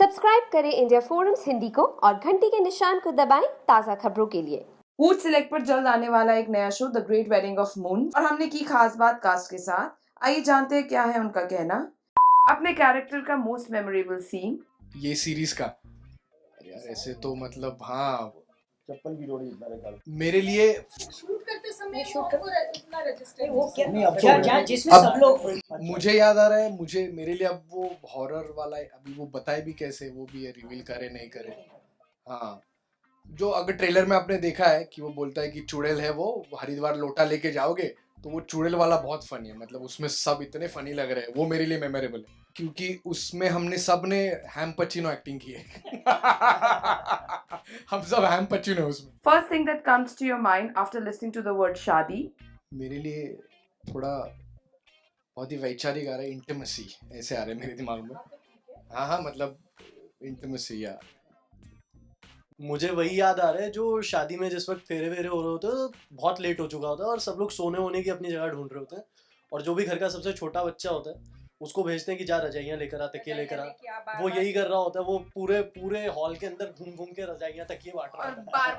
Subscribe करें India forums Hindi को और घंटी के निशान को दबाएं ताज़ा खबरों के लिए। फूड सिलेक्ट पर जल्द आने वाला एक नया show the great wedding of moon और हमने की खास बात कास्ट के साथ। आइए जानते हैं क्या है उनका कहना। अपने कैरेक्टर का मोस्ट मेमोरेबल सीन ये सीरीज का यार ऐसे तो मतलब हाँ चप्पल की जोड़ी मेरे ख्याल मेरे लिए शूट करते समय इतना रजिस्टर वो क्या नहीं, अब तो जहाँ जिसमें अब- सब लोग मुझे याद आ रहा है मुझे मेरे लिए अब वो हॉरर वाला है, अभी वो बताए भी कैसे वो भी रिवील करे नहीं करे। हाँ जो अगर ट्रेलर में आपने देखा है कि वो बोलता है कि चुड़ैल है वो हरिद्वार लोटा लेके जाओगे, तो वो चुड़ैल वाला बहुत फनी है। मतलब उसमें सब इतने फनी लग रहे हैं, वो मेरे लिए मेमोरेबल है क्योंकि उसमें हमने सब ने हैम पचिनो एक्टिंग की है। हम सब हैम पचिनो उसमें। First thing that comes to your mind after listening to the word shaadi. मेरे लिए थोड़ा बहुत ही वैचारिक आ रहा है, इंटीमेसी ऐसे आ रहा है मेरे दिमाग में। हाँ हाँ मतलब इंटीमेसी या मुझे वही याद आ रहा है जो शादी में जिस वक्त फेरे वेरे हो रहे होते हैं तो बहुत लेट हो चुका होता है और सब लोग सोने होने की अपनी जगह ढूंढ रहे होते हैं और जो भी घर का सबसे छोटा बच्चा होता है उसको भेजते हैं कि जा रजाइयाँ लेकर आ, तकिए लेकर आ। वो यही कर रहा होता है, वो पूरे पूरे हॉल के अंदर घूम घूम के रजाइयाँ तकिए बांट रहा और होता है।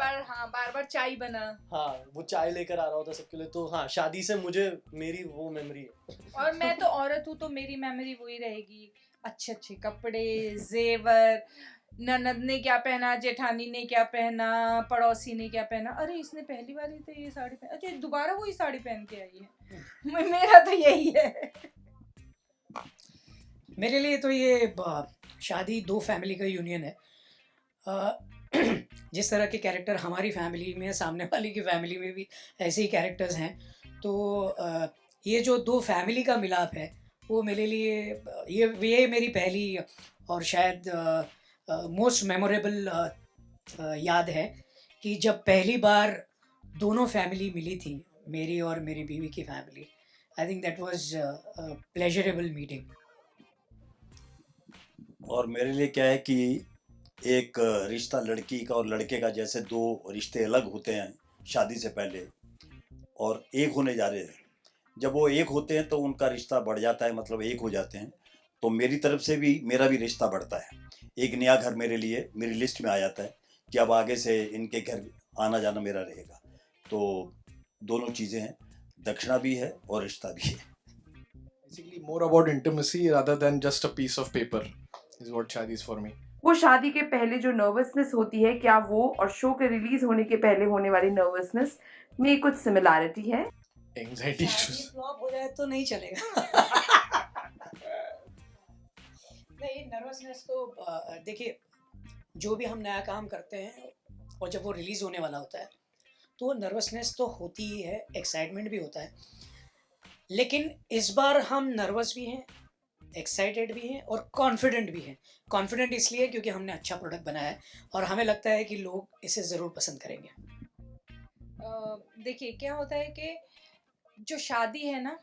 बार बार चाय बना। हाँ वो चाय लेकर आ रहा होता है सबके लिए। तो हाँ शादी से मुझे मेरी वो मेमोरी है। और मैं तो औरत हूँ तो मेरी मेमोरी वही रहेगी, अच्छे अच्छे कपड़े, जेवर, ननद ने क्या पहना, जेठानी ने क्या पहना, पड़ोसी ने क्या पहना, अरे इसने पहली बार ही तो ये साड़ी पहन, अच्छा दोबारा वही साड़ी पहन के आई है। मेरा तो यही है। मेरे लिए तो ये शादी दो फैमिली का यूनियन है। जिस तरह के कैरेक्टर हमारी फैमिली में, सामने वाली की फैमिली में भी ऐसे ही कैरेक्टर्स हैं, तो ये जो दो फैमिली का मिलाप है वो मेरे लिए ये मेरी पहली और शायद मोस्ट मेमोरेबल याद है कि जब पहली बार दोनों फैमिली मिली थी, मेरी और मेरी बीवी की family. I think that was pleasurable meeting. और मेरे लिए क्या है कि एक रिश्ता लड़की का और लड़के का जैसे दो रिश्ते अलग होते हैं शादी से पहले और एक होने जा रहे हैं, जब वो एक होते हैं तो उनका रिश्ता बढ़ जाता है, मतलब एक हो जाते हैं। तो मेरी तरफ से भी मेरा भी रिश्ता बढ़ता है। एक नया घर मेरे लिए मेरी लिस्ट में आ जाता है कि अब आगे से इनके घर आना जाना मेरा रहेगा। तो दोनों चीज़ें हैं, दक्षिणा भी है और रिश्ता भी है। basically more about intimacy rather than just a piece of paper is what shadi is for me. वो शादी के पहले जो नर्वसनेस होती है, क्या वो और शो के रिलीज होने के पहले होने वाली नर्वसनेस में कुछ सिमिलैरिटी है? Anxiety issues. फ्लॉप हो जाए तो नहीं चलेगा। नहीं, नर्वसनेस तो देखिए, जो भी हम नया काम करते हैं और जब वो रिलीज़ होने वाला होता है तो नर्वसनेस तो होती ही है, एक्साइटमेंट भी होता है। लेकिन इस बार हम नर्वस भी हैं, एक्साइटेड भी हैं और कॉन्फिडेंट भी हैं। कॉन्फिडेंट इसलिए क्योंकि हमने अच्छा प्रोडक्ट बनाया है और हमें लगता है कि लोग इसे ज़रूर पसंद करेंगे। देखिए क्या होता है कि जो शादी है ना,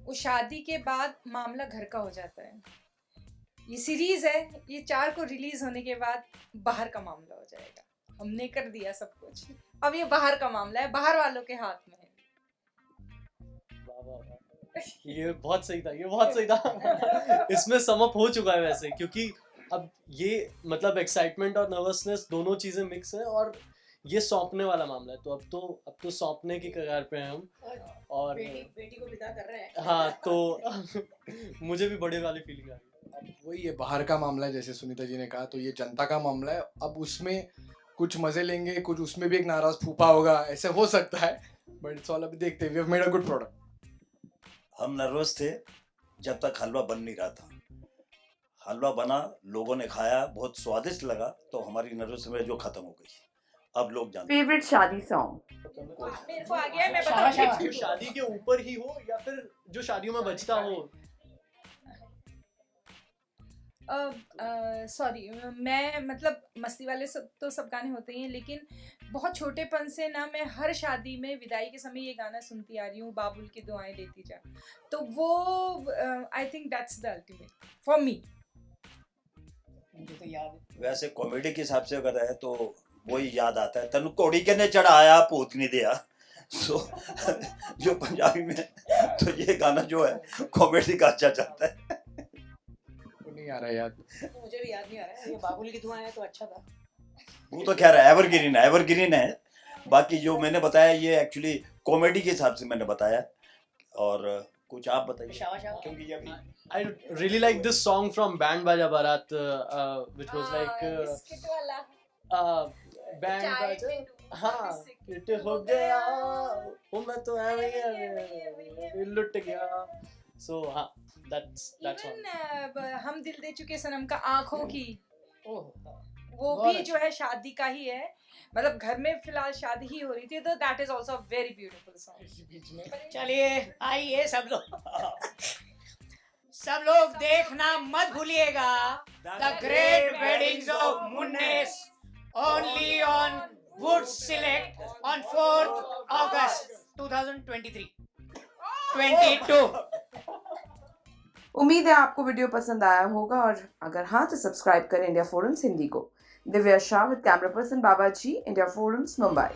वो शादी के बाद मामला घर का हो जाता है। ये सीरीज है, ये 4 को रिलीज होने के बाद बाहर का मामला हो जाएगा। हमने कर दिया सब कुछ, अब ये बाहर का मामला है, बाहर वालों के हाथ में है। ये बहुत सही था, ये बहुत सही था। इसमें सम अप हो चुका है वैसे, क्योंकि अब ये मतलब एक्साइटमेंट और नर्वसनेस दोनों चीजें मिक्स हैं और ये सौंपने वाला मामला है। तो अब तो सौंपने की कगार पे हैं हम और बेटी को विदा कर रहे हैं। हाँ तो मुझे भी बड़े वाली फीलिंग आ रही है। अब वही है, बाहर का मामला है जैसे सुनीता जी ने कहा, तो ये जनता का मामला है। अब उसमें कुछ मजे लेंगे, कुछ उसमें भी एक नाराज फूफा होगा, ऐसे हो सकता है, बट इट्स ऑल अभी देखते हैं। We have made a good product. हम नर्वस थे जब तक हलवा बन नहीं रहा था। हलवा बना, लोगों ने खाया, बहुत स्वादिष्ट लगा, तो हमारी नर्वसनेस जो खत्म हो गई। अब लोग जानते हैं। फेवरेट शादी सॉन्ग? मेरे को आ गया है, मैं शाबाश, बताऊं। शाबाश। शादी के ऊपर ही हो या फिर जो शादियों में बजता हो। सॉरी, मैं मतलब मस्ती वाले सब गाने होते ही हैं, लेकिन बहुत छोटेपन से ना मैं हर शादी में विदाई के समय ये गाना सुनती आ रही हूँ, बाबुल की दुआएं लेती जा। तो वो I think that's the ultimate for me. मुझे तो याद है। वैसे कॉमेडी के हिसाब से अगर है तो वही याद आता है, तनु कोड़ी के ने चढ़ाया पूत नहीं दिया। सो जो पंजाबी में तो ये गाना जो है कॉमेडी का अच्छा चलता है। नहीं आ रहा है याद। मुझे भी याद नहीं आ रहा है, ये बाबुल की धुआं है तो अच्छा था। वो तो खैर एवरग्रीन है। बाकी जो मैंने बताया ये एक्चुअली कॉमेडी के हिसाब से मैंने बताया। और कुछ आप बताइए, शावा शावा। क्योंकि ये अभी I really like this song from Band Baja Barat, which was like biscuit वाला Band चाय Baja, में डूबा हाँ, बिस्किट हिट हो गया, वो मैं तो ऐਵੇਂ लुट गया। So हाँ, that's one. इवन हम दिल दे चुके सनम का आंखों की, ओह, वो बहुत भी जो है शादी का ही है, मतलब घर में फिलहाल शादी ही हो रही थी, तो that is also very beautiful song. चलिए आइए सब लोग देखना मत भूलिएगा the great weddings of Munnes only on Voot select on 4th August 2023 22। उम्मीद है आपको वीडियो पसंद आया होगा, और अगर हाँ तो सब्सक्राइब करें इंडिया फोरम्स हिंदी को। Divya Shah with camera person Babaji, India forums Mumbai.